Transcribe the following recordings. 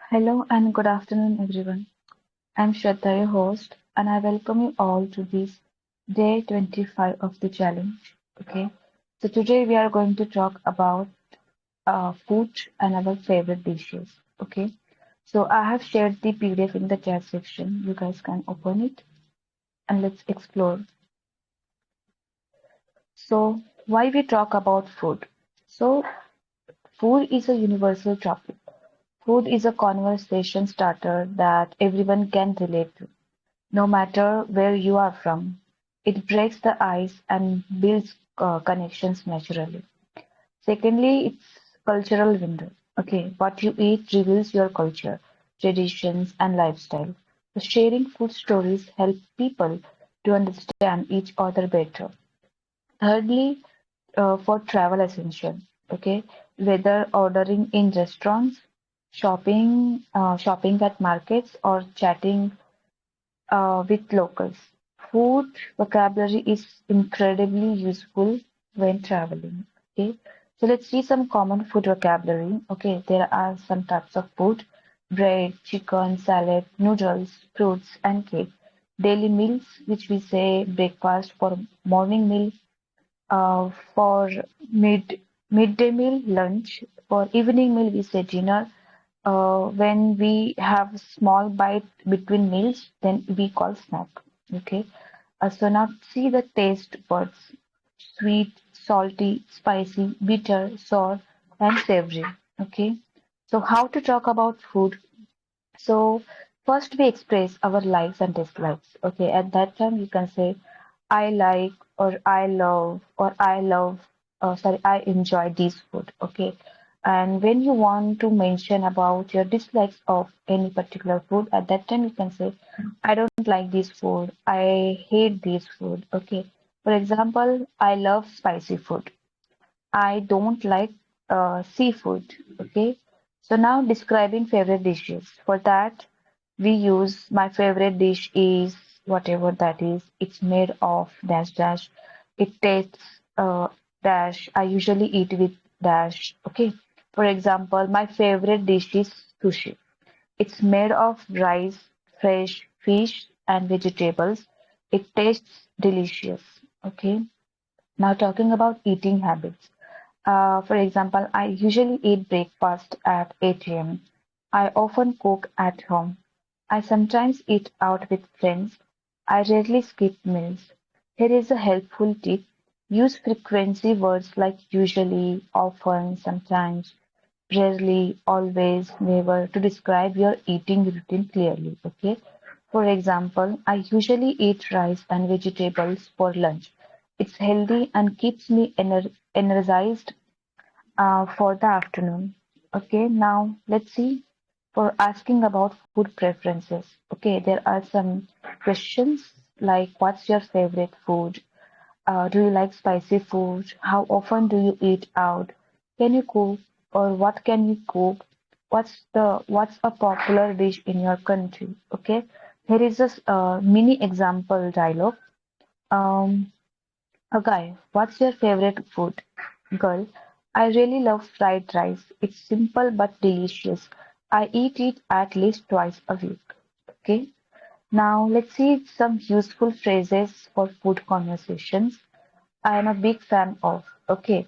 Hello and good afternoon, everyone. I'm Shraddha, your host, and I welcome you all to this day 25 of the challenge. Okay, so today we are going to talk about food and our favorite dishes. Okay, so I have shared the PDF in the chat section. You guys can open it and let's explore. So, why we talk about food? So, food is a universal topic. Food is a conversation starter that everyone can relate to no matter where you are from. It breaks the ice and builds connections naturally. Secondly, it's cultural window. Okay, what you eat reveals your culture, traditions, and lifestyle. So sharing food stories help people to understand each other better. Thirdly, for travel essential. Okay, whether ordering in restaurants, shopping at markets, or chatting with locals. Food vocabulary is incredibly useful when traveling. Okay, so let's see some common food vocabulary. Okay, there are some types of food: bread, chicken, salad, noodles, fruits, and cake. Daily meals, which we say breakfast for morning meal, for midday meal, lunch. For evening meal, we say dinner. When we have small bite between meals, then we call snack. Okay. So now see the taste buds: sweet, salty, spicy, bitter, sour, and savory. Okay. So how to talk about food? So first we express our likes and dislikes. Okay. At that time you can say I like or I enjoy this food. Okay. And when you want to mention about your dislikes of any particular food, at that time you can say, I don't like this food. I hate this food. Okay. For example, I love spicy food. I don't like seafood. Okay. So now describing favorite dishes. For that, we use my favorite dish is whatever that is. It's made of dash dash. It tastes dash. I usually eat with dash. Okay. For example, my favorite dish is sushi. It's made of rice, fresh fish, and vegetables. It tastes delicious. Okay. Now talking about eating habits. For example, I usually eat breakfast at 8 a.m. I often cook at home. I sometimes eat out with friends. I rarely skip meals. Here is a helpful tip. Use frequency words like usually, often, sometimes, rarely, always, never to describe your eating routine clearly. Okay. For example, I usually eat rice and vegetables for lunch. It's healthy and keeps me energized for the afternoon. Okay, now let's see for asking about food preferences. Okay, there are some questions like what's your favorite food? Do you like spicy food? How often do you eat out? Can you cook or what can you cook? What's a popular dish in your country? Okay, here is a mini example dialogue. Um, a guy, what's your favorite food? Girl, I really love fried rice. It's simple but delicious. I eat it at least twice a week. Okay. Now let's see some useful phrases for food conversations. I am a big fan of. Okay.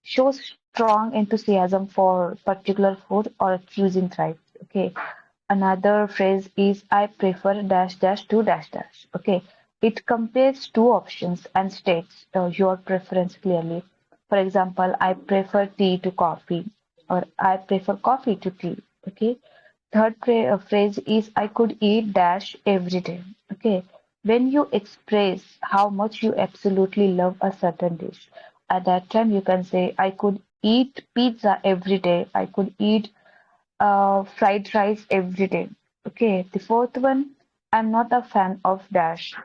Shows strong enthusiasm for particular food or choosing right. Okay. Another phrase is I prefer dash dash to dash dash. Okay. It compares two options and states your preference clearly. For example, I prefer tea to coffee or I prefer coffee to tea. Okay. Third phrase is I could eat dash every day. Okay. When you express how much you absolutely love a certain dish, at that time you can say I could eat pizza every day. I could eat fried rice every day. Okay, the fourth one, I'm not a fan of dash.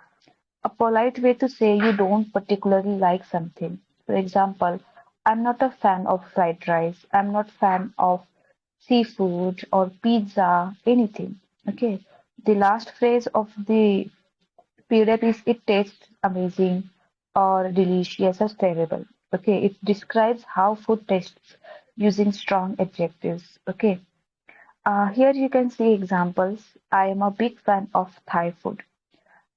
A polite way to say you don't particularly like something. For example, I'm not a fan of fried rice. I'm not fan of seafood or pizza, anything. Okay. The last phrase of the PDF is it tastes amazing or delicious or terrible. Okay. It describes how food tastes using strong adjectives. Okay. Here you can see examples. I am a big fan of Thai food.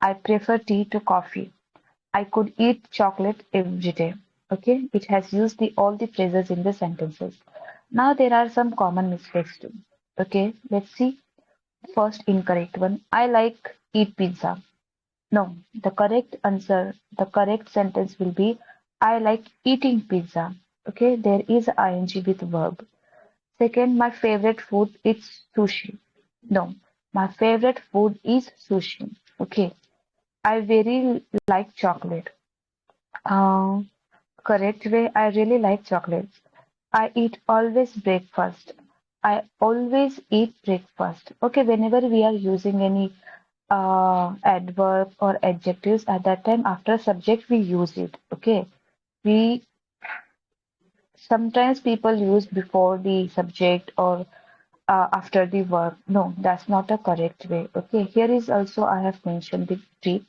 I prefer tea to coffee. I could eat chocolate every day. Okay, it has used all the phrases in the sentences. Now there are some common mistakes too. Okay, let's see. First incorrect one. I like eat pizza. No, the correct sentence will be I like eating pizza. Okay, there is ing with verb. Second, my favorite food is sushi. No, my favorite food is sushi. Okay, I very like chocolate. Uh, Correct way, I really like chocolates. I eat always breakfast. I always eat breakfast. Okay, whenever we are using any adverb or adjectives at that time after subject we use it. Okay, we sometimes people use before the subject or after the verb. No, that's not a correct way. Okay, here is also I have mentioned the trick.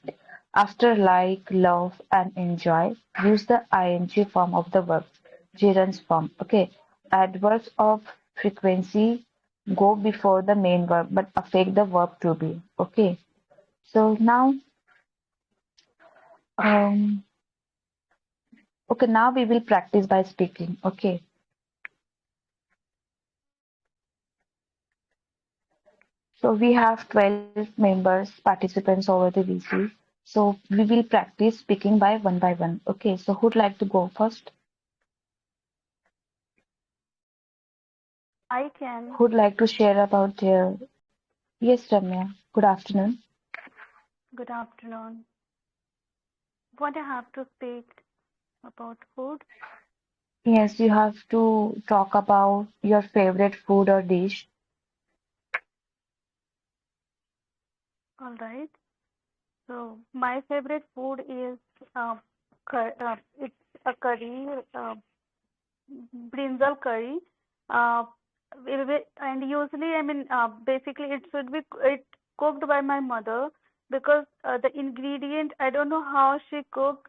After like, love, and enjoy, use the ing form of the verb, gerund's form. Okay, adverbs of frequency go before the main verb but affect the verb to be. Okay, so now, um, okay, now we will practice by speaking. Okay, so we have 12 members, participants over the VC. So we will practice speaking by one. Okay, so who'd like to go first? I can. Who'd like to share about their... Yes, Ramya. Good afternoon. Good afternoon. What I have to speak about food? Yes, you have to talk about your favorite food or dish. All right. So my favorite food is it's a curry, brinjal curry. Uh, and usually, I mean, basically, it should be it cooked by my mother because the ingredient I don't know how she cook.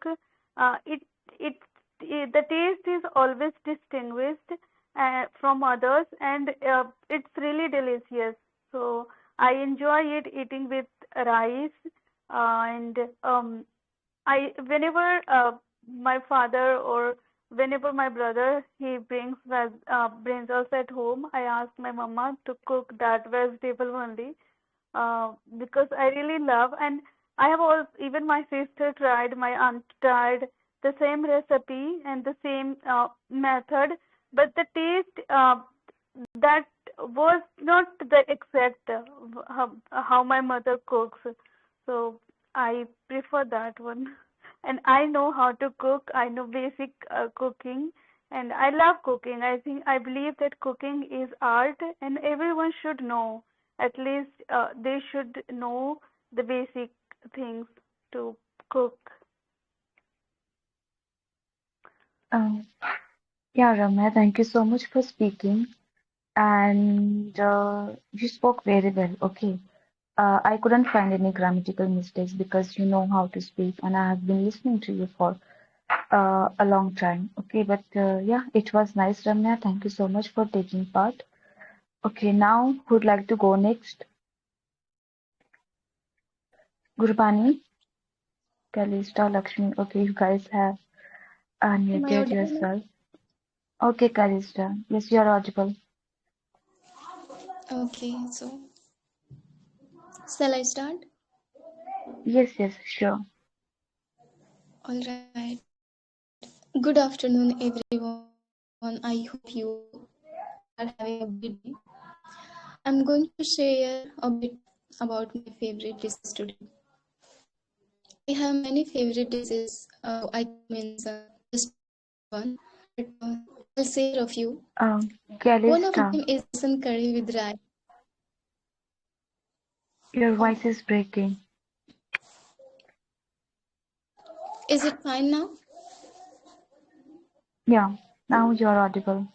It it the taste is always distinguished from others, and it's really delicious. So I enjoy it eating with rice and I whenever my father or whenever my brother he brings us at home, I ask my mama to cook that vegetable only because I really love and I have all even my sister tried, my aunt tried the same recipe and the same method, but the taste that was not the exact how my mother cooks. So I prefer that one. And I know how to cook. I know basic cooking, and I love cooking. I believe that cooking is art, and everyone should know. At least they should know the basic things to cook. Um, yeah, Ramya, thank you so much for speaking. And you spoke very well. Okay. I couldn't find any grammatical mistakes because you know how to speak, and I have been listening to you for a long time. Okay, but yeah, it was nice, Ramya. Thank you so much for taking part. Okay, now who'd like to go next? Gurbani, Kalista, Lakshmi. Okay, you guys have Am I unmuted audible now? yourself. Okay, Kalista. Yes, you are audible. Okay, so shall I start? Yes, yes, sure. All right. Good afternoon, everyone. I hope you are having a great day. I'm going to share a bit about my favorite dishes today. I have many favorite dishes, so I can't mention just one, but I'll share a few. One of Kalista, them is besan curry with rice. your Oh, voice is breaking. is it fine now? Yeah, now you are audible.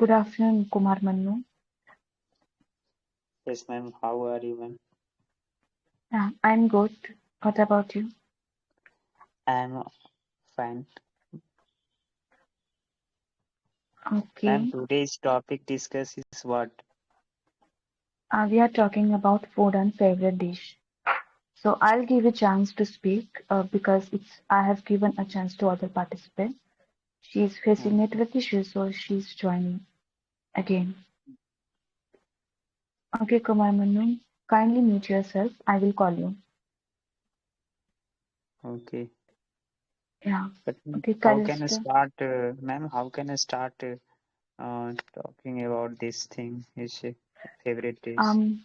Good afternoon, Kumar Mannu. Yes, ma'am. How are you, ma'am? Yeah, I'm good. What about you? I'm fine. Ma'am, Okay. today's topic discuss is what? We are talking about food and favorite dish. So I'll give a chance to speak because it's I have given a chance to other participants. She's facing Okay. network issues, so she's joining again. Okay, Kumar Mannu, kindly mute yourself. I will call you. Okay. Yeah. But Okay, how can I Kalista. start, ma'am? How can I start talking about this thing? Is favorite dish Um,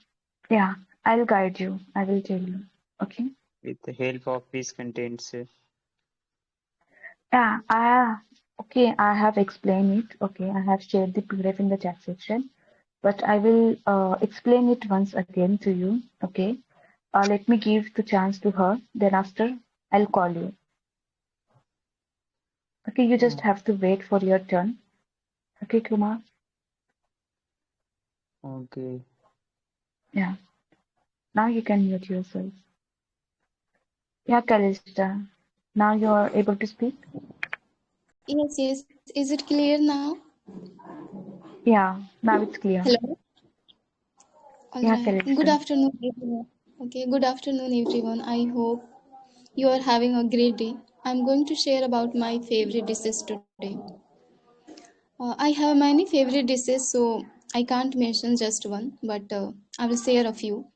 yeah, I'll guide you. I will tell you. Okay. with the help of these contents. Yeah, okay, I have explained it. Okay, I have shared the PDF in the chat section, but I will explain it once again to you. Okay, let me give the chance to her. Then after, I'll call you. Okay, you just Oh, have to wait for your turn. Okay, Kumar. okay. Yeah, now you can mute yourself. Yeah, Kalista. Now you are able to speak. Yes, yes. Is it clear now? Yeah, now it's clear. Hello. All Yeah, right. Good Kalista. afternoon, everyone. Okay, good afternoon, everyone. I hope you are having a great day. I'm going to share about my favorite dishes today. I have many favorite dishes, so I can't mention just one, but I will share a few.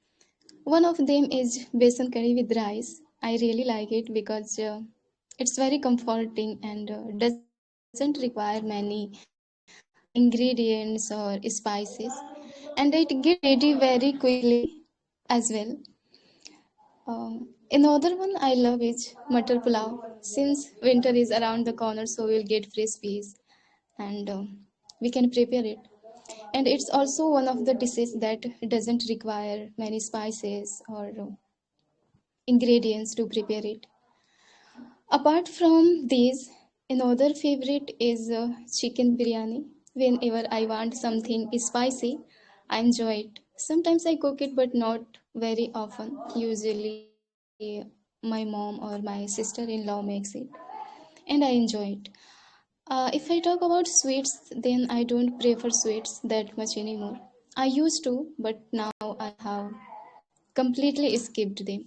One of them is besan curry with rice. I really like it because it's very comforting and doesn't require many ingredients or spices, and it gets ready very quickly as well. Another one I love is matar pulao. Since winter is around the corner, so we'll get fresh peas and we can prepare it. And it's also one of the dishes that doesn't require many spices or ingredients to prepare it. Apart from these, another favorite is chicken biryani. Whenever I want something spicy, I enjoy it. Sometimes I cook it, but not very often. Usually, my mom or my sister-in-law makes it, and I enjoy it. If I talk about sweets, then I don't prefer sweets that much anymore. I used to, but now I have completely skipped them.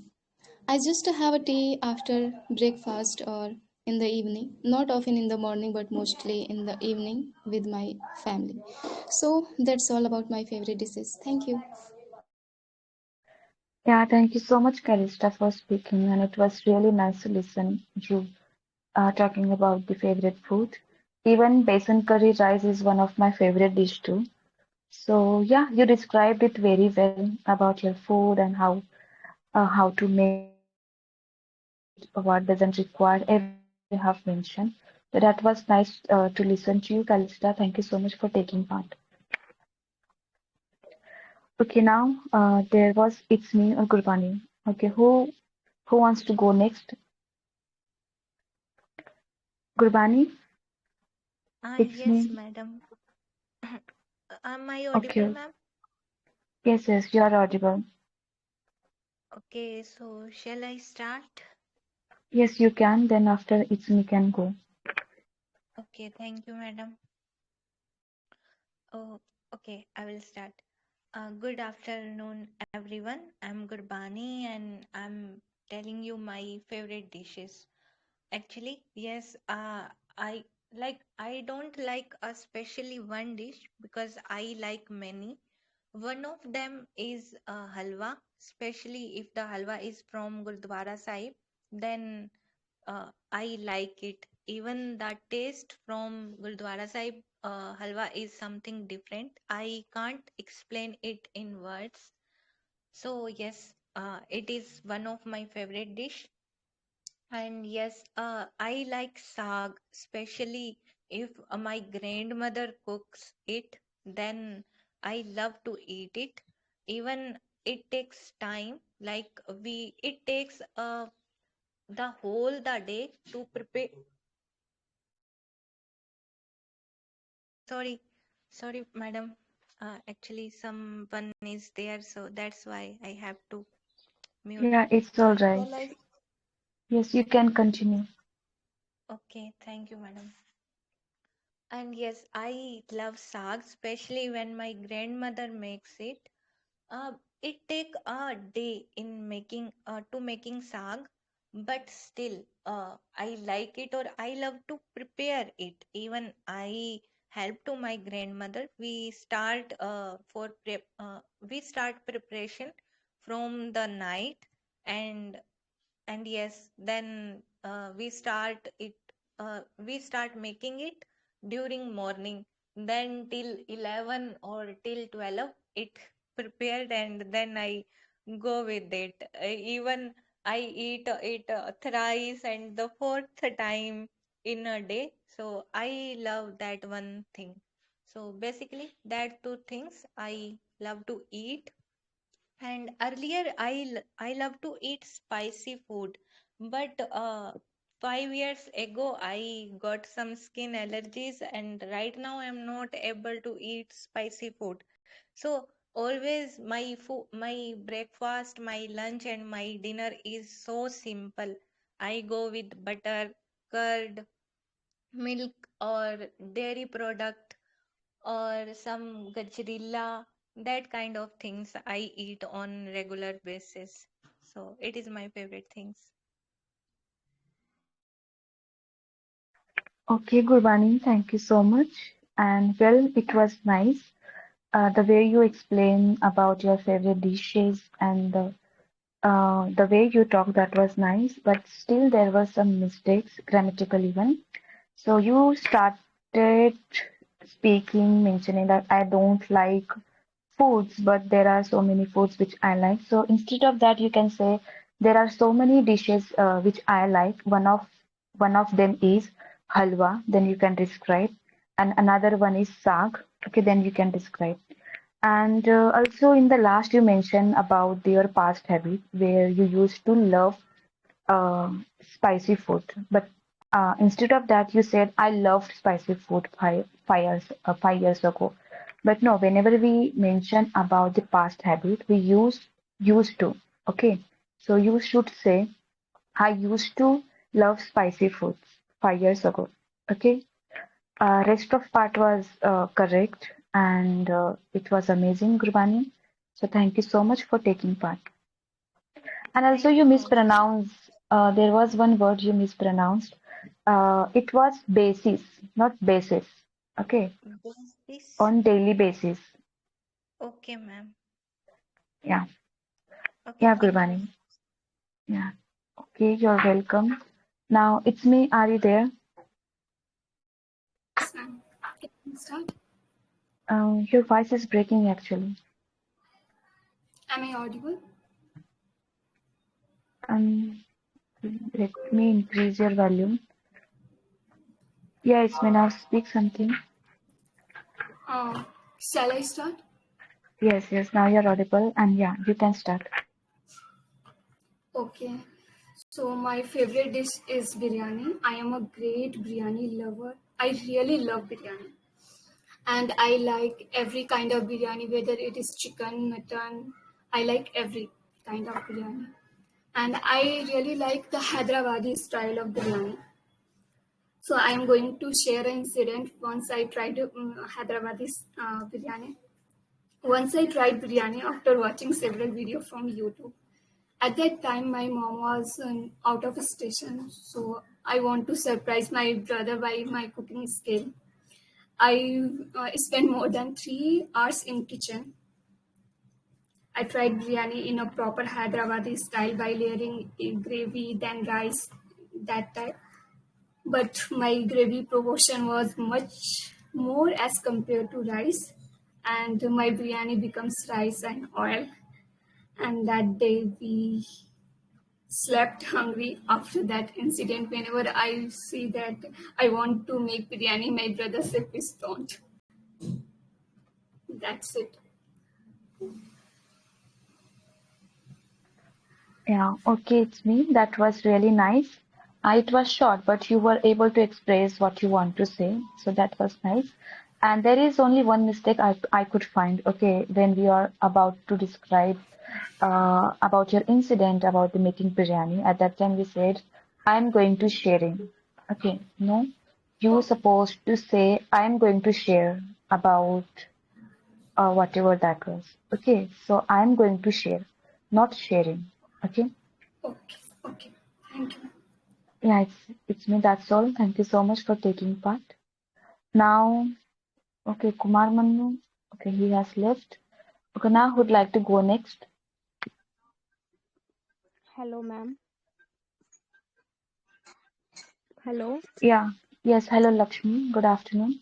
I just have a tea after breakfast or in the evening. Not often in the morning, but mostly in the evening with my family. So that's all about my favorite dishes. Thank you. Yeah, thank you so much, Kalista, for speaking, and it was really nice to listen you talking about the favorite food. Even besan curry rice is one of my favorite dish too. So yeah, you described it very well about your food and how to make it, what doesn't require, everything you have mentioned. So that was nice to listen to you, Kalista. Thank you so much for taking part. Okay, now there was it's me or Gurbani. Okay, who wants to go next? Gurbani, it's Yes, me. madam. Am I audible, Okay, ma'am? yes, yes, you are audible. Okay, so shall I start? Yes, you can. Then after it's me can go. Okay, thank you, madam. Oh, okay, I will start. Good afternoon, everyone. I'm Gurbani and I'm telling you my favorite dishes. Actually, yes, I don't like especially one dish because I like many. One of them is halwa, especially if the halwa is from Gurdwara Sahib, then I like it. Even the taste from Gurdwara Sahib halwa is something different. I can't explain it in words. So yes, it is one of my favorite dish. And yes, I like saag, especially if my grandmother cooks it, then I love to eat it. Even it takes time, it takes the whole the day to prepare. Sorry. Sorry, madam. Actually, someone is there, so that's why I have to mute. Yeah, it's all right. Shall I? Yes, you can continue. Okay, thank you, madam. And yes, I love saag, especially when my grandmother makes it. Uh, it take a day in making saag, but still, I like it or I love to prepare it. Even I help to my grandmother. We start preparation from the night, and yes, then we start making it during morning, then till 11 or till 12 it prepared, and then I go with it. Even I eat it thrice and the fourth time in a day, so I love that one thing. So basically that two things I love to eat. And earlier, I love to eat spicy food, but 5 years ago I got some skin allergies, and right now I'm not able to eat spicy food. So always my breakfast, my lunch, and my dinner is so simple. I go with butter, curd, milk, or dairy product, or some gajrilla, that kind of things I eat on regular basis. So it is my favorite things. Okay, Gurbani, thank you so much. And well, it was nice. The way you explain about your favorite dishes and the way you talk, that was nice. But still, there were some mistakes, grammatical even. So you started speaking, mentioning that I don't like foods, but there are so many foods which I like. So instead of that, you can say there are so many dishes which I like. One of them is halwa. Then you can describe, and another one is saag. Okay, then you can describe. And also in the last, you mentioned about your past habit where you used to love uh, spicy food, but instead of that, you said I loved spicy food 5 years ago. But no, whenever we mention about the past habit, we used to. Okay, so you should say I used to love spicy foods 5 years ago. Okay, rest of part was correct, and it was amazing, Gurbani. So thank you so much for taking part. And also, Thank you you so much. mispronounced. There was one word you mispronounced. It was basis, not basis. Okay, This. on daily basis. Okay, ma'am. Yeah, Okay, yeah, thank you. Gurbani. Yeah. Okay, you're welcome. Now it's me. Are you there? Yes, ma'am. Can we start? Your voice is breaking actually. Am I audible? Um, Let me increase your volume. Yeah, it's me now. Speak something. Uh, shall I start? Yes, yes. Now you're audible, and yeah, you can start. Okay. So my favorite dish is biryani. I am a great biryani lover. I really love biryani. And I like every kind of biryani, whether it is chicken, mutton. I like every kind of biryani. And I really like the Hyderabadi style of biryani. So I'm going to share an incident once I tried Hyderabadi biryani. Once I tried biryani after watching several videos from YouTube. At that time, my mom was out of station, so I want to surprise my brother by my cooking skill. I spent more than 3 hours in kitchen. I tried biryani in a proper Hyderabadi style by layering gravy, then rice, that type. But my gravy proportion was much more as compared to rice, and my biryani becomes rice and oil. And that day we slept hungry after that incident. Whenever I see that I want to make biryani, my brother said, please don't. That's it. Yeah, okay, it's me. That was really nice. It was short, but you were able to express what you want to say, so that was nice. And there is only one mistake I could find, okay, when we are about to describe about your incident about the making biryani. At that time, we said, I'm going to sharing. Okay, no, you supposed to say, I'm going to share about whatever that was. Okay, so I'm going to share, not sharing. Okay, Okay, okay. Thank you. yeah, it's me. That's all. Thank you so much for taking part. Now, okay, Kumar Manu. Okay, he has left. Okay, now who'd like to go next? Hello, ma'am. Hello. Yeah. Yes. Hello, Lakshmi. Good afternoon.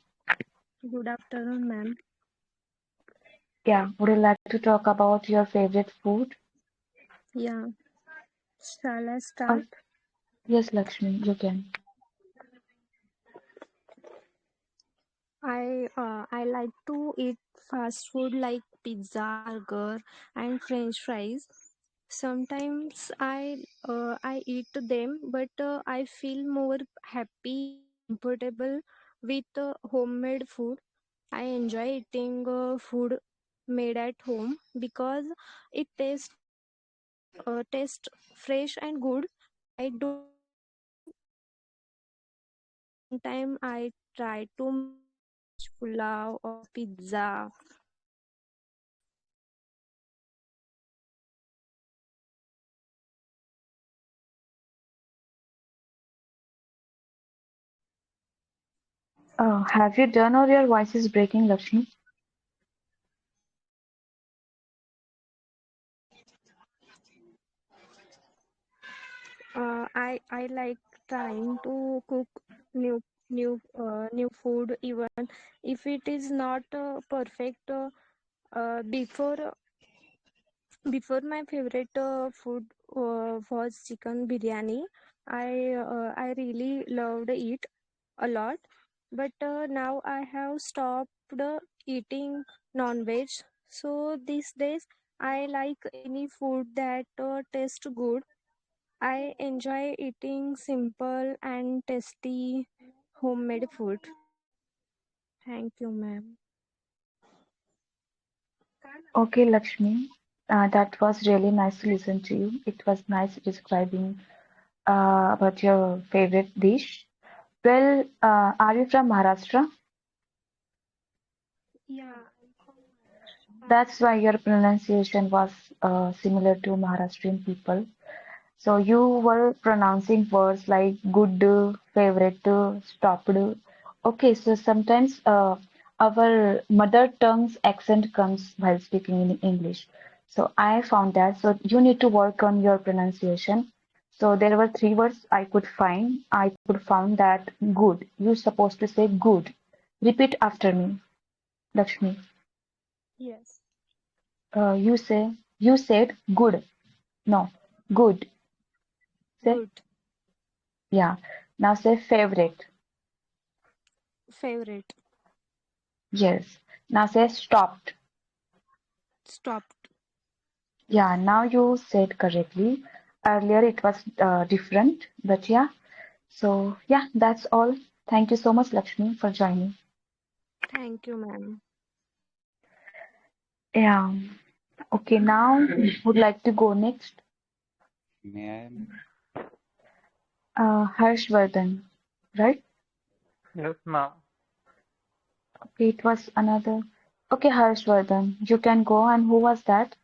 Good afternoon, ma'am. Yeah. Would you like to talk about your favorite food? Yeah. Shall I Oh, start? yes, Lakshmi, you can. I like to eat fast food like pizza, burger, and French fries. Sometimes I eat them, but I feel more happy and comfortable with homemade food. I enjoy eating food made at home because it tastes fresh and good. I do Sometimes I try to make veg pulao or pizza. Have you done or your voice is breaking, Lakshmi? I like trying to cook new new food even if it is not perfect. Before my favorite food was chicken biryani. I really loved it a lot, but now I have stopped eating non-veg. So these days I like any food that tastes good. I enjoy eating simple and tasty homemade food. Thank you, ma'am. Okay, Lakshmi. That was really nice to listen to you. It was nice describing about your favorite dish. Well, are you from Maharashtra? Yeah, I'm from Maharashtra. That's why your pronunciation was similar to Maharashtrian people. So you were pronouncing words like good, favorite, stopped. Okay, so sometimes our mother tongue's accent comes while speaking in English. So I found that. So you need to work on your pronunciation. So there were three words I could find. I could found that good. You're supposed to say good. Repeat after me, Lakshmi. Yes, You said good. No, good. Say good. yeah. Now say favorite. Favorite. Yes. Now say stopped. Stopped. Yeah, now you said correctly. Earlier it was different, but yeah. So yeah, that's all. Thank you so much, Lakshmi, for joining. Thank you, ma'am. Yeah. Okay, now would like to go next. May I? Harshvardhan, right? Yes, ma'am. Okay, it was another. Okay, Harshvardhan, you can go. And who was that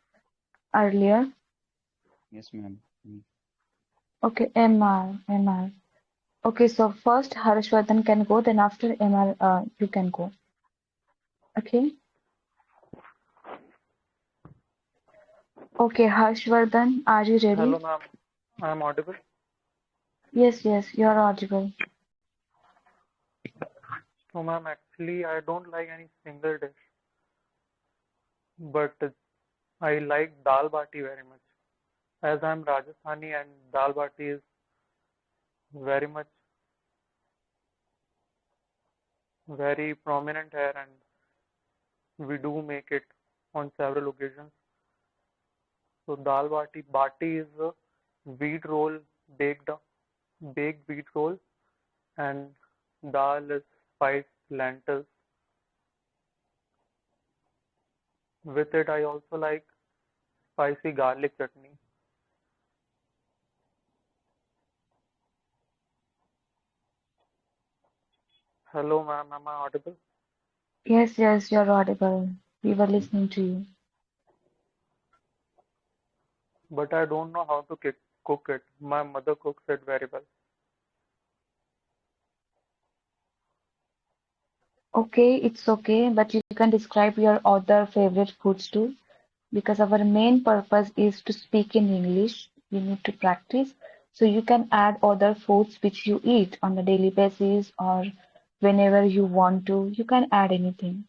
earlier? Yes, ma'am. Me. Okay, MR. Okay, so first Harshvardhan can go, then after MR, you can go. Okay. Okay, Harshvardhan, are you Hello, ready? ma'am. I am audible. Yes, you're audible. So, ma'am, actually, I don't like any single dish, but I like dal bati very much. As I'm Rajasthani and dal bati is very much very prominent here, and we do make it on several occasions. So, bati is a wheat roll, baked baked wheat roll, and dal is spiced lentils. With it, I also like spicy garlic chutney. Hello, ma'am. Am I audible? Yes, yes, you're audible. We were listening to you. But I don't know how to cook it. My mother cooks it very well. Okay, it's okay, but you can describe your other favorite foods too, because our main purpose is to speak in English. You need to practice, so you can add other foods which you eat on a daily basis or whenever you want to. You can add anything.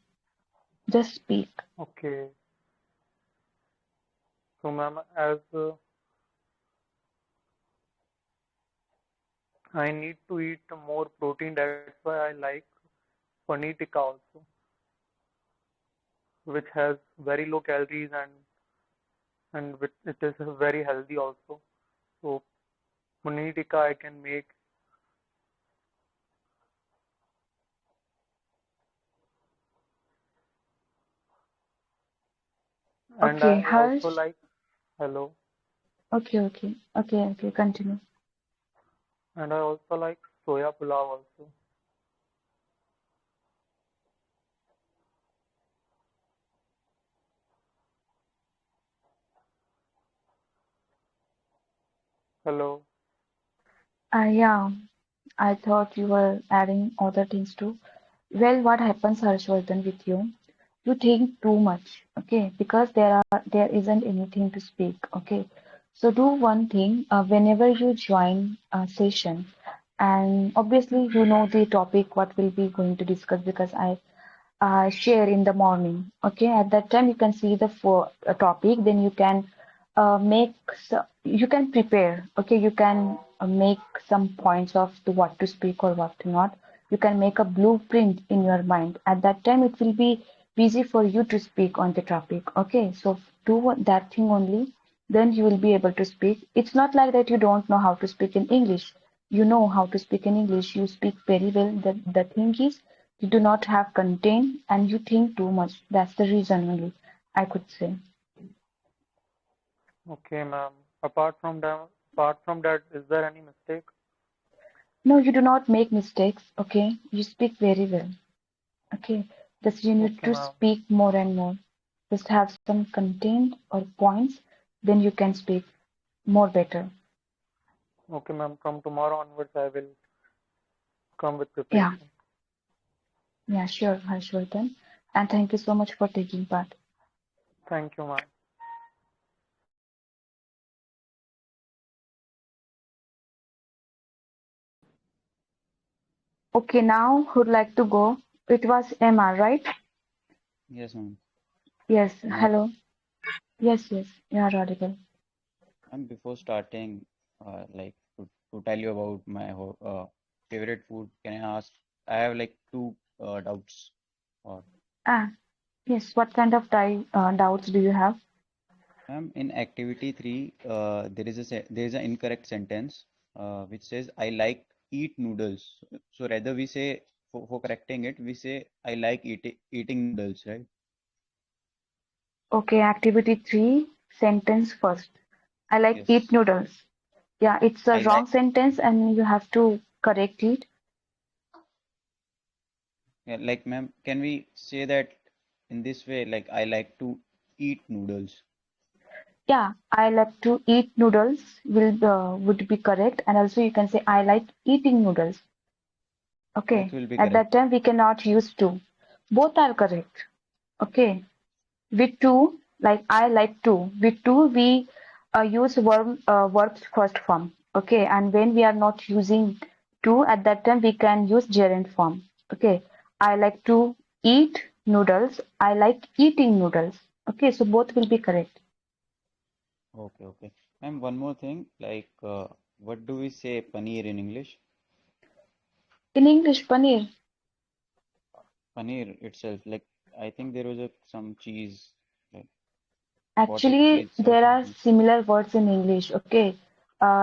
Just speak. Okay. So, ma'am, as I need to eat more protein, that's why I like paneer tikka also, which has very low calories and it is very healthy also. So, paneer tikka I can make, and Okay, I also Harsh. like hello, Okay, okay, okay, okay. Continue. and I also like soya pulao also. Hello. Yeah, I thought you were adding other things too. Well, what happens, Harshvardhan, with you? You think too much, okay? Because there isn't anything to speak, okay? So do one thing whenever you join a session, and obviously you know the topic what we'll be going to discuss because I share in the morning. Okay, at that time you can see the topic, then you can you can prepare. Okay, you can make some points of the what to speak or what to not. You can make a blueprint in your mind. At that time, it will be easy for you to speak on the topic. Okay, so do that thing only, then you will be able to speak. It's not like that you don't know how to speak in English. You know how to speak in English. You speak very well. The thing is you do not have content and you think too much. That's the reason only, I could say. Okay, ma'am. Apart from that, is there any mistake? No, you do not make mistakes, okay? You speak very well, okay? Just you need Okay, to ma'am. speak more and more. Just have some content or points, then you can speak more better. Okay, ma'am. From tomorrow onwards, I will come with Yeah, preparation. yeah, sure, Harshvardhan. And thank you so much for taking part. Thank you, ma'am. Okay, now who'd like to go? It was Emma, right? Yes, ma'am. Yes, Am I audible? hello. Yes, yes, you are audible. And before starting, to tell you about my favorite food, can I ask? I have like two doubts. Or, Ah, yes, what kind of doubts do you have? ma'am, in activity three, there is an incorrect sentence which says I like eat noodles. So rather we say for correcting it, we say I like eating noodles, right? Okay, activity three, sentence first. I like eat Yes. noodles. Yeah, it's a I like. wrong sentence and you have to correct it. Yeah, like, ma'am, can we say that in this way? Like, I like to eat noodles. Yeah, I like to eat noodles would be correct. And also you can say I like eating noodles. Both Okay, will be at that correct. time we cannot use to. Both are correct. Okay. With to, like I like to. With to, we use verbs first form. Okay, and when we are not using to, at that time we can use gerund form. Okay, I like to eat noodles. I like eating noodles. Okay, so both will be correct. Okay, okay. Ma'am, one more thing. What do we say paneer in English? In English, paneer. Paneer itself. Like, I think there was some cheese, like cottage Actually, cheese or there are something. similar words in English. Okay,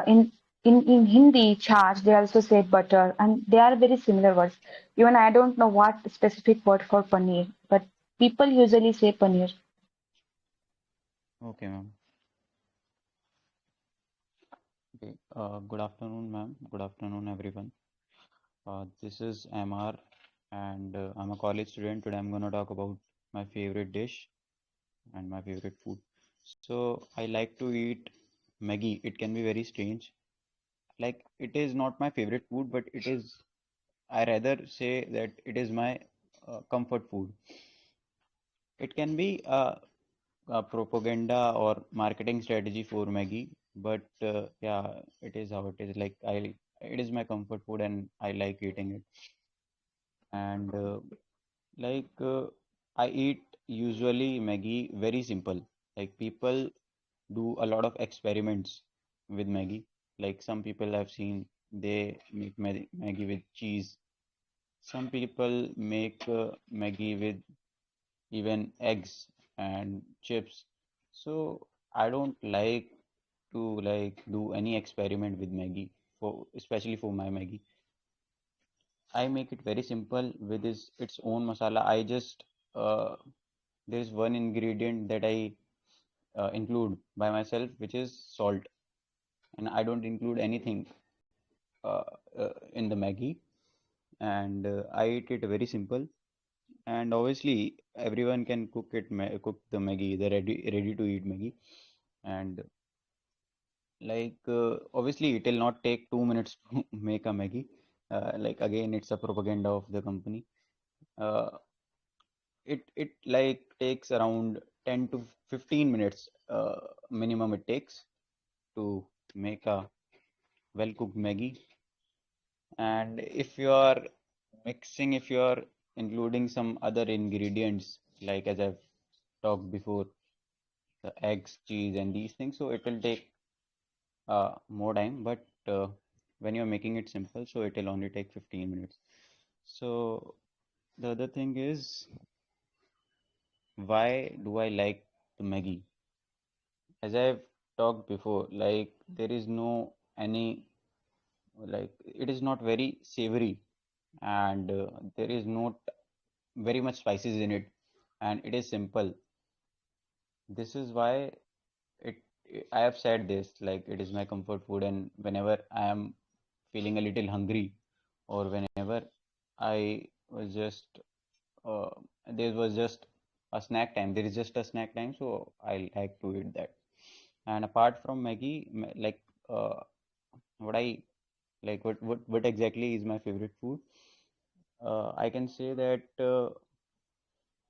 in Hindi, charge they also say butter, and they are very similar words. Even I don't know what specific word for paneer, but people usually say paneer. Okay, ma'am. Okay. Good afternoon, ma'am. Good afternoon, everyone. This is MR, and I'm a college student. Today, I'm gonna talk about my favorite dish and my favorite food. So, I like to eat Maggi. It can be very strange. Like, it is not my favorite food, but it is. I rather say that it is my comfort food. It can be a propaganda or marketing strategy for Maggie, but yeah, it is how it is. Like it is my comfort food, and I like eating it. And like I eat usually Maggie very simple. Like people do a lot of experiments with Maggie. Like some people I've seen they make Maggie with cheese. Some people make Maggie with even eggs and chips. So I don't like to like do any experiment with Maggie for especially for my Maggie. I make it very simple with its own masala. I just there's one ingredient that I include by myself, which is salt, and I don't include anything uh, in the Maggie, and I eat it very simple. And obviously, everyone can cook the Maggie, the ready to eat Maggie, and like obviously it will not take 2 minutes to make a Maggie. Like again, it's a propaganda of the company. Uh, it like takes around 10 to 15 minutes minimum it takes to make a well cooked Maggie. And if you are including some other ingredients, like as I've talked before, the eggs, cheese, and these things, so it will take more time. But when you're making it simple, so it will only take 15 minutes. So the other thing is, why do I like the Maggie? As I've talked before, like there is no any like it is not very savory, and there is not very much spices in it, and it is simple. This is why it I have said this, like it is my comfort food, and whenever I am feeling a little hungry, or whenever I was just uh, there was just a snack time, there is just a snack time, so I like to eat that. And apart from Maggie, like uh, what I like, what exactly is my favorite food? I can say that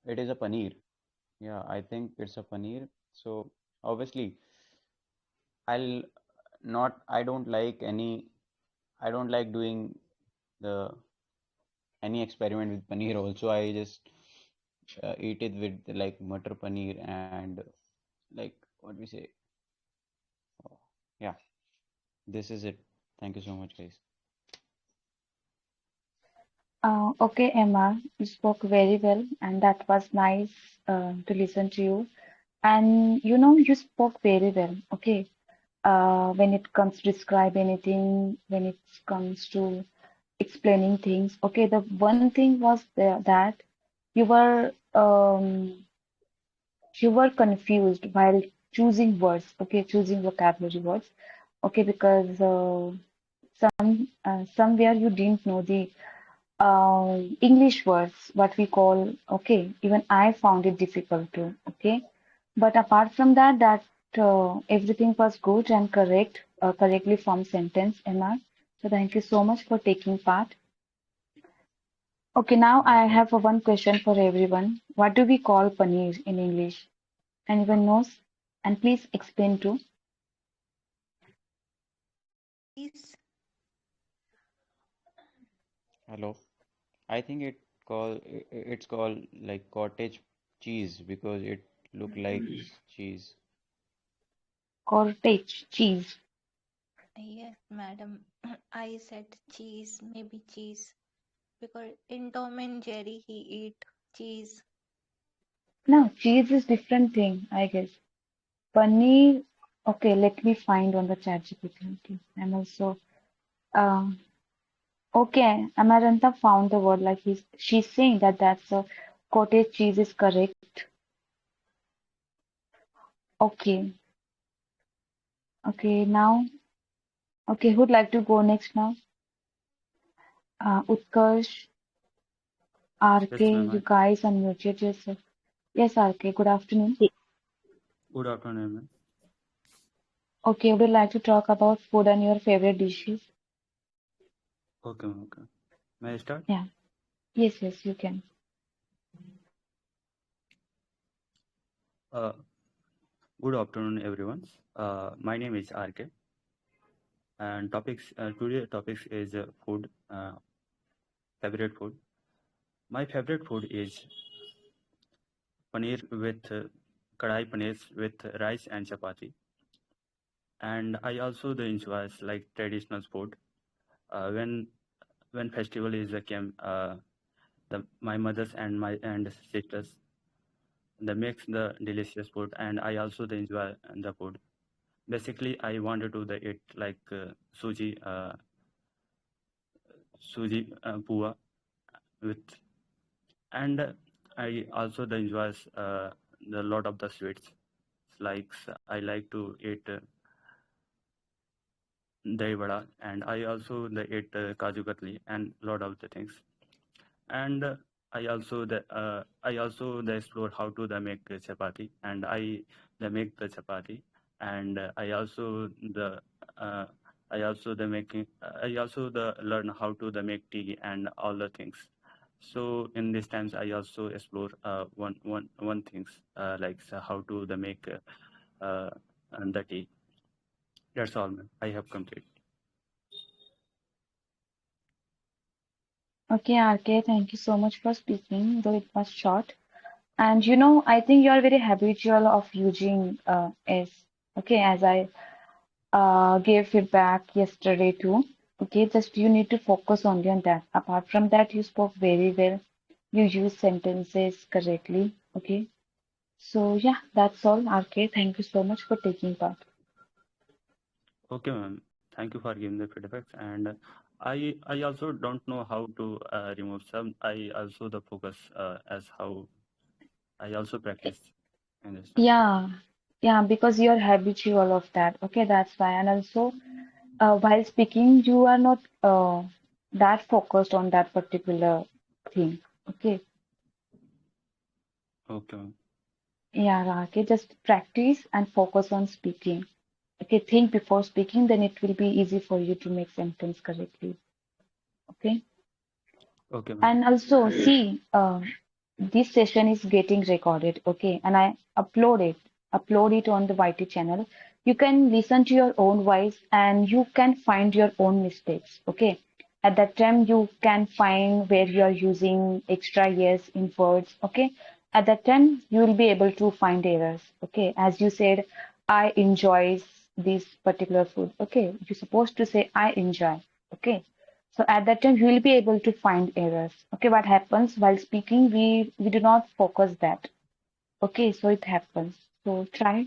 it is a paneer. Yeah, I think it's a paneer. So obviously, I'll not. I don't like any. I don't like doing the any experiment with paneer. Also, I just eat it with like mutter paneer and like what we say. Oh, yeah, this is it. Thank you so much, guys. Okay, Emma, you spoke very well, and that was nice to listen to you. And you spoke very well. Okay, when it comes to describe anything, when it comes to explaining things. Okay, the one thing was there that you were um, you were confused while choosing words. Okay, choosing vocabulary words. Okay, because somewhere you didn't know the English words, what we call, okay, even I found it difficult too, okay. But apart from that, everything was good and correctly formed sentence, Emma. So thank you so much for taking part. Okay, now No I problem. have one question for everyone. What do we call paneer in English? Anyone knows? And please explain too. Cheese. Hello. I think it's called like cottage cheese because it look like cheese. Cottage cheese. Yes, madam. I said cheese, maybe cheese. Because in Tom and Jerry he eat cheese. No, cheese is different thing, I guess. Paneer. Okay, let me find on the chat GPT. Okay. I'm also um okay. Amarantha found the word like she's saying that that's a cottage cheese is correct. Okay. Okay. Now, okay. Who'd like to go next now? Utkarsh, Yes, RK, ma'am. you guys unmuted yourself. Yes, RK. Good afternoon. Good afternoon, ma'am. Okay. Would you like to talk about food and your favorite dishes? Okay, ma'am. Okay. May I start? Yeah. Yes. Yes. You can. Uh, Good afternoon, everyone. My name is RK, and today topics is food. Favorite food. My favorite food is paneer with kadai paneer with rice and chapati. And I also the enjoy like traditional food. When festival is came, my mothers and my and sisters they makes the delicious food, and I also the enjoy the food. Basically, I want to do the it like suji pua with, and I also the enjoys the lot of the sweets. Like I like to eat dahi vada, and I also the eat kaju katli and lot of the things. And I also the explore how to the make chapati, and I the make the chapati, and uh, I also the learn how to the make tea and all the things. So in these times I also explore one things like how to the make and the tea. That's all, man. I have completed. Okay, RK. Thank you so much for speaking, though it was short. And I think you are very habitual of using okay, as I gave feedback yesterday too. Okay, just you need to focus only on that. Apart from that, you spoke very well. You use sentences correctly. Okay, so yeah, that's all. RK, thank you so much for taking part. Okay, ma'am. Thank you for giving the feedbacks. And I also don't know how to remove some. I also the focus as how I also practice in this time. Yeah, yeah, because you are habitual of that. Okay, that's why. And also, while speaking, you are not that focused on that particular thing. Okay. Okay, ma'am. Yeah, okay, just practice and focus on speaking. Okay, think before speaking, then it will be easy for you to make sentence correctly. Okay. Okay, ma'am. And also, see, this session is getting recorded, okay, and I upload it on the YT channel. You can listen to your own voice and you can find your own mistakes, okay. At that time, you can find where you are using extra yes in words, okay. At that time, you will be able to find errors, okay. As you said, I enjoy this particular food, okay. You're supposed to say I enjoy, okay. So at that time, you will be able to find errors. Okay, what happens while speaking, we do not focus that. Okay, so it happens. So try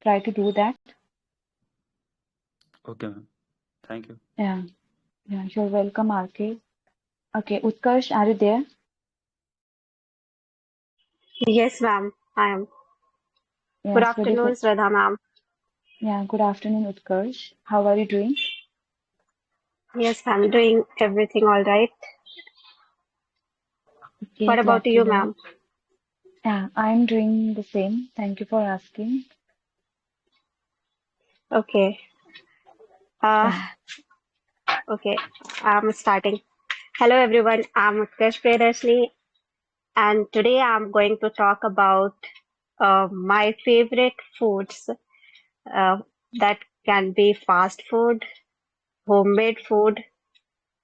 to do that. Okay, ma'am. Thank you. Yeah, yeah, you're welcome, RK. Okay, Utkarsh, are you there? Yes, ma'am. I am. Good Yes, very afternoon, good. Shraddha, ma'am. Yeah, good afternoon, Utkarsh. How are you doing? Yes, I'm doing everything all right. Okay, What glad about to you, know. ma'am? Yeah, I'm doing the same. Thank you for asking. Okay. Uh, Yeah, okay. I'm starting. Hello, everyone. I'm Utkarsh Priyadashni, and today I'm going to talk about my favorite foods uh, that can be fast food, homemade food,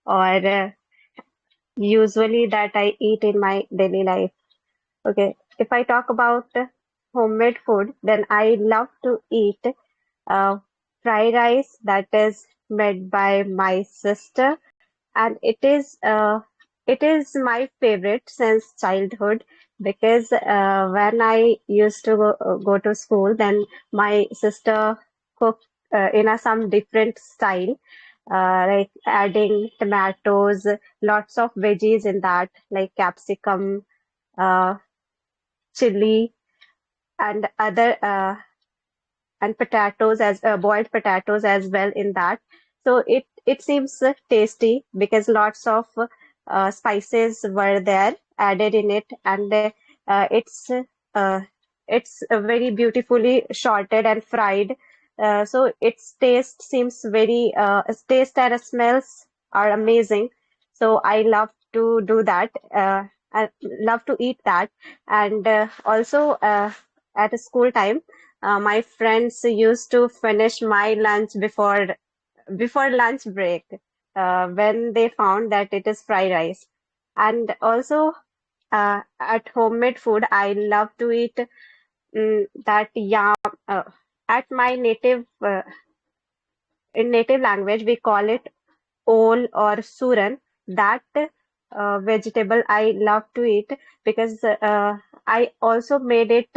or usually that I eat in my daily life. Okay, if I talk about homemade food, then I love to eat uh, fried rice that is made by my sister, and it is my favorite since childhood because when I used to go to school, then my sister cooked in a some different style. Like adding tomatoes, lots of veggies in that, like capsicum, uh, chili, and other. and potatoes as boiled potatoes as well in that. So it seems tasty because lots of spices were there added in it, and uh, it's very beautifully salted and fried. So its taste seems very taste and smells are amazing. So I love to do that. I love to eat that, and also at a school time, my friends used to finish my lunch before lunch break when they found that it is fried rice. And also at homemade food, I love to eat that yam. Uh, at my in native language, we call it ol or suran. That vegetable I love to eat because I also made it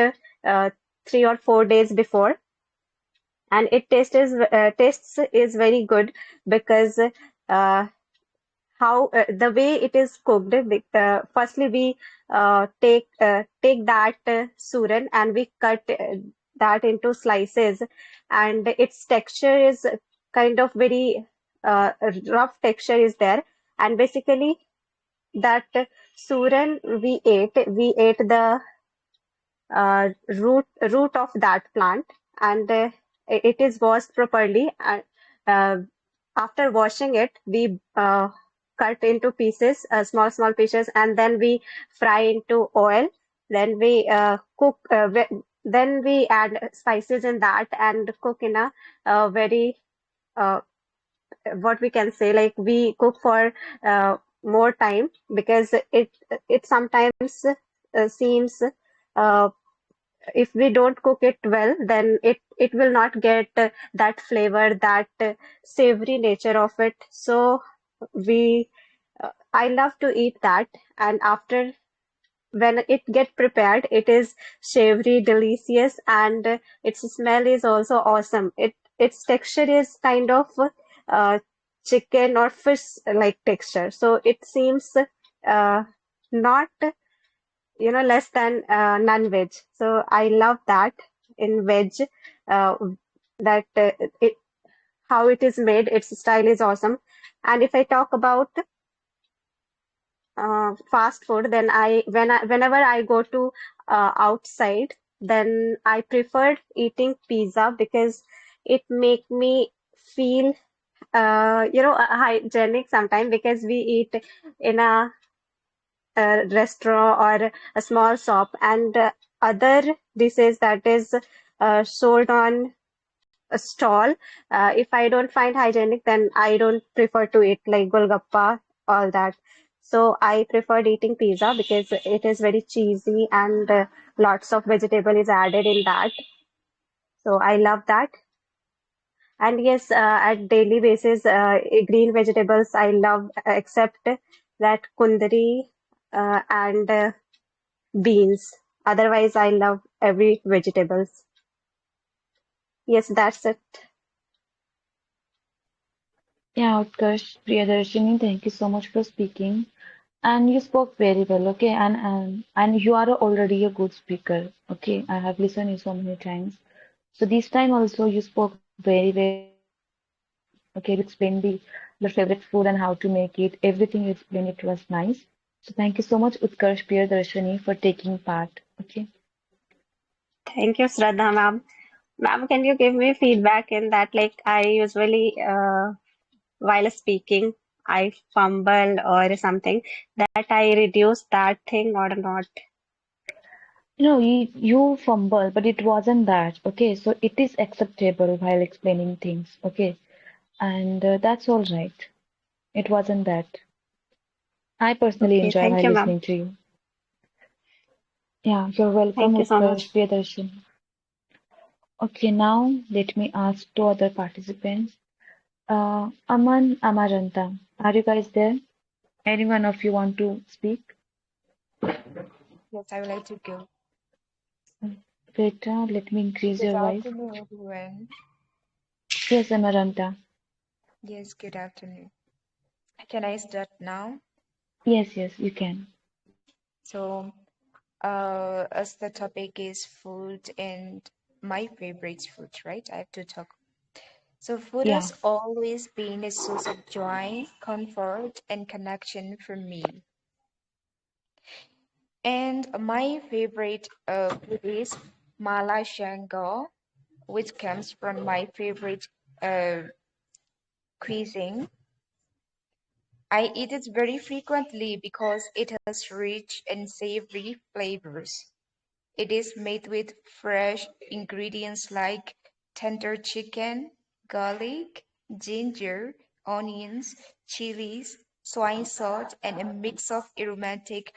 3 or 4 days before, and it tastes is very good because how the way it is cooked. Firstly, we take that suran and we cut that into slices, and its texture is kind of very uh, rough texture is there. And basically, that suran we ate the root of that plant, and it is washed properly. And uh, after washing it, we cut into pieces, small pieces, and then we fry into oil. Then we cook. Then we add spices in that and cook in a very uh, what we can say, like we cook for more time because it sometimes seems uh, if we don't cook it well, then it will not get that flavor, that savory nature of it. So we I love to eat that, and after when it get prepared, it is savory, delicious, and its smell is also awesome. Its texture is kind of uh, chicken or fish like texture, so it seems not less than non-veg. So I love that in veg, uh, that it how it is made, its style is awesome. And if I talk about fast food, then whenever I go to outside, then I prefer eating pizza because it make me feel hygienic sometimes, because we eat in a restaurant or a small shop, and other dishes that is sold on a stall. If I don't find hygienic, then I don't prefer to eat, like golgappa, all that. So I preferred eating pizza because it is very cheesy, and lots of vegetable is added in that. So I love that. And yes, at daily basis, green vegetables I love, except that kundri and beans. Otherwise, I love every vegetables. Yes, that's it. Yeah, Utkarsh, Priyadarshini, thank you so much for speaking. And you spoke very well, okay? And you are already a good speaker, okay? I have listened you so many times. So this time also you spoke very well, okay? You explained the your favorite food and how to make it. Everything you explained, it was nice. So thank you so much, Utkarsh Priyadarshini, for taking part. Okay. Thank you, Shraddha ma'am. Ma'am, can you give me feedback in that? Like, I usually, while speaking, I fumble or something, that I reduce that thing or not. You fumble, but it wasn't that. Okay, so it is acceptable while explaining things. Okay, and that's all right. It wasn't that. I personally Okay, enjoy thank while you, ma'am. listening to you. Yeah, you're welcome, Thank you so much. Utkarsh Priyadarshini. Okay, now let me ask two other participants. Aman, Amaranta, are you guys there? Any one of you want to speak? Yes, I would like to go. Beta, let me increase Good your voice. afternoon, everyone. Yes, Amaranta. Yes, good afternoon. Can I start now? Yes, yes, you can. So, as the topic is food and my favorite food, right? I have to talk. So food Yeah. has always been a source of joy, comfort, and connection for me. And my favorite food is mala shango, which comes from my favorite uh, cuisine. I eat it very frequently because it has rich and savory flavors. It is made with fresh ingredients like tender chicken, garlic, ginger, onions, chilies, soy sauce, and a mix of aromatic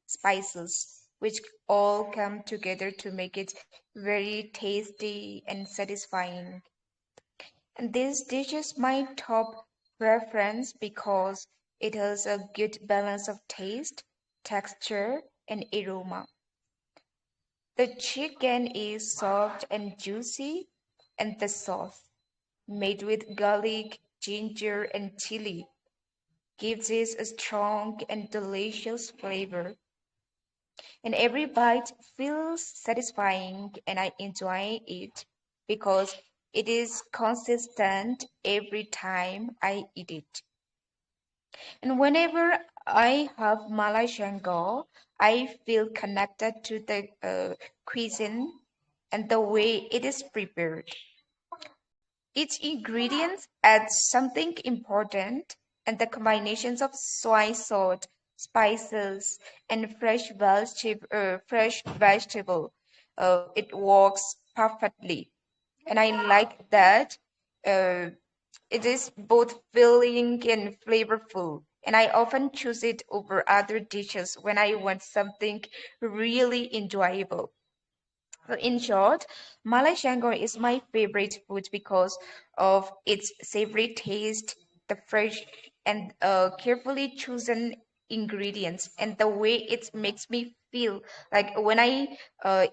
spices, which all come together to make it very tasty and satisfying. And this dish is my top preference because it has a good balance of taste, texture, and aroma. The chicken is soft and juicy, and the sauce, made with garlic, ginger, and chili, gives it a strong and delicious flavor. And every bite feels satisfying, and I enjoy it because it is consistent every time I eat it. And whenever I have Malai Shango, I feel connected to the cuisine and the way it is prepared. Each ingredient adds something important, and the combinations of soy sauce, spices, and fresh vegetable, it works perfectly. And I like that uh, it is both filling and flavorful. And I often choose it over other dishes when I want something really enjoyable. So in short, Malai Shango is my favorite food because of its savory taste, the fresh and carefully chosen ingredients, and the way it makes me feel. Like when I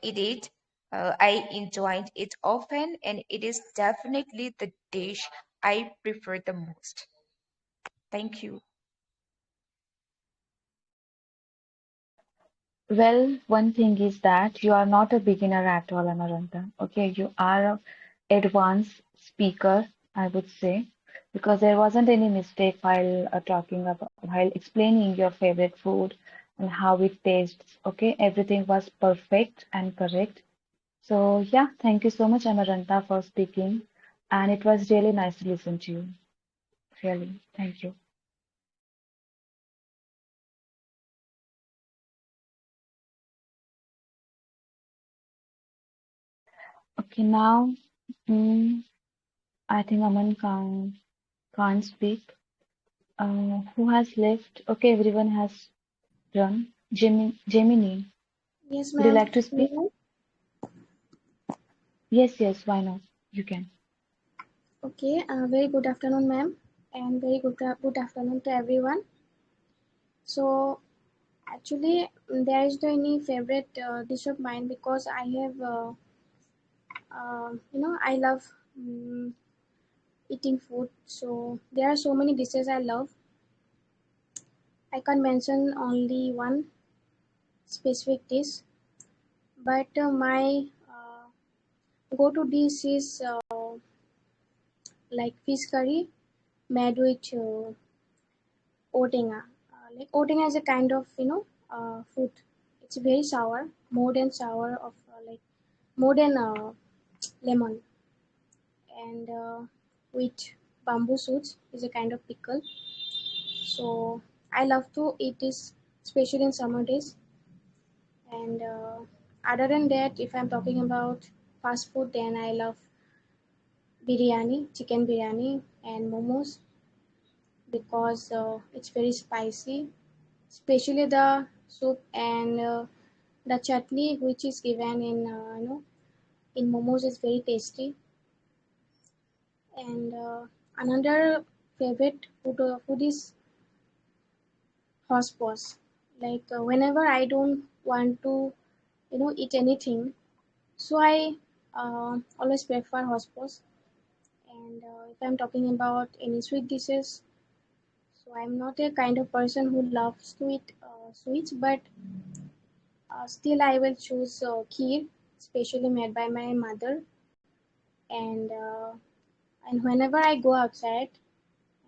eat it, I enjoyed it often, and it is definitely the dish I prefer the most. Thank you. Well, one thing is that you are not a beginner at all, Amaranta. Okay, you are a advanced speaker, I would say, because there wasn't any mistake while while explaining your favorite food and how it tastes. Okay, everything was perfect and correct. So yeah, thank you so much, Amaranta, for speaking, and it was really nice to listen to you. Really, thank you. Okay, now mm, I think Aman can't speak. Who has left? Okay, everyone has run. Gemini, Yes, would you ma'am. like to speak? Yes, yes, why not? You can. Okay, very good afternoon, ma'am, and very good afternoon to everyone. So, actually, there is no any favorite dish of mine because I have, I love um, eating food. So, there are so many dishes I love. I can't mention only one specific dish, but my go-to dish is like fish curry made with otenga. Like otenga is a kind of fruit. It's very sour, more than sour of like more than lemon, and with bamboo shoots is a kind of pickle. So I love to eat this, especially in summer days. And other than that, if I'm talking about fast food, then I love biryani, chicken biryani, and momos because it's very spicy, especially the soup and the chutney which is given in in momos is very tasty. And another favorite food is hospos. Like whenever I don't want to eat anything, so I always prefer hospos. And if I'm talking about any sweet dishes, so I'm not a kind of person who loves to eat sweets, but still I will choose kheer specially made by my mother. And whenever I go outside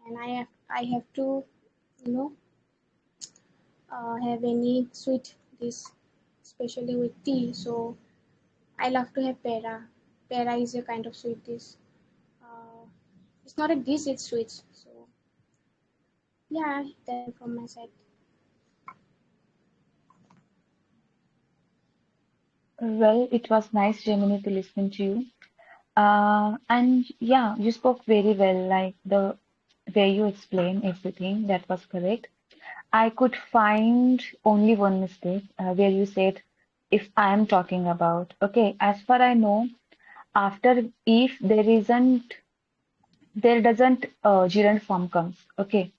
and I have to, you know, have any sweet dish, especially with tea. So I love to have pera. Pera is a kind of sweet dish. Uh, it's not a dish; it's sweet. So yeah, that's it from my side. Well, it was nice, Gemini, to listen to you. And yeah, you spoke very well, like the way you explained everything, that was correct. I could find only one mistake where you said, if I am talking about. Okay, as far I know, after if there doesn't gerund form comes. Okay,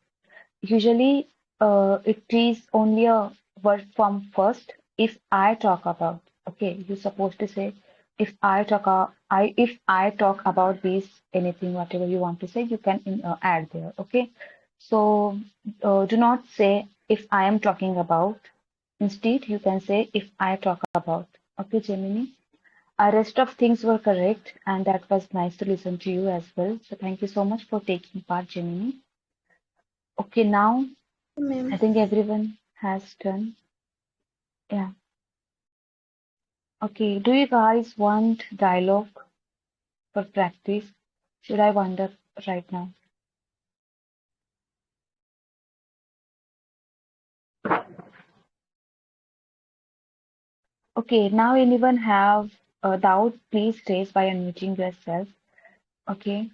usually it is only a verb form first. If I talk about, okay, you're supposed to say if I talk about this anything whatever you want to say you can add there. Okay, so do not say if I am talking about. Instead, you can say if I talk about. Okay, Gemini. Rest of things were correct, and that was nice to listen to you as well. So thank you so much for taking part, Gemini. Okay, now I Ma'am. think everyone has done. Yeah. Okay. Do you guys want dialogue for practice? Should I wander right now? Okay. Now, anyone have a doubt? Please raise by unmuting yourself. Okay.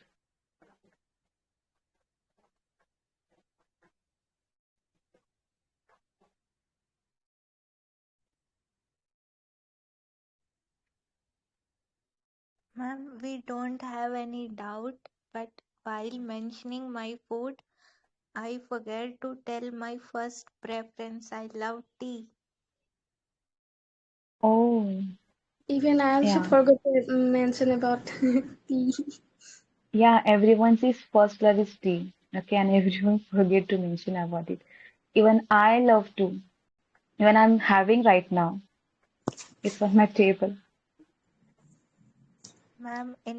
Ma'am, we don't have any doubt, but while mentioning my food, I forget to tell my first preference. I love tea. Oh, Even I also yeah. forgot to mention about tea. Yeah. Everyone's first love is tea. Okay, and everyone forget to mention about it. Even I love to. Even I'm having right now. It's on my table. Ma'am, in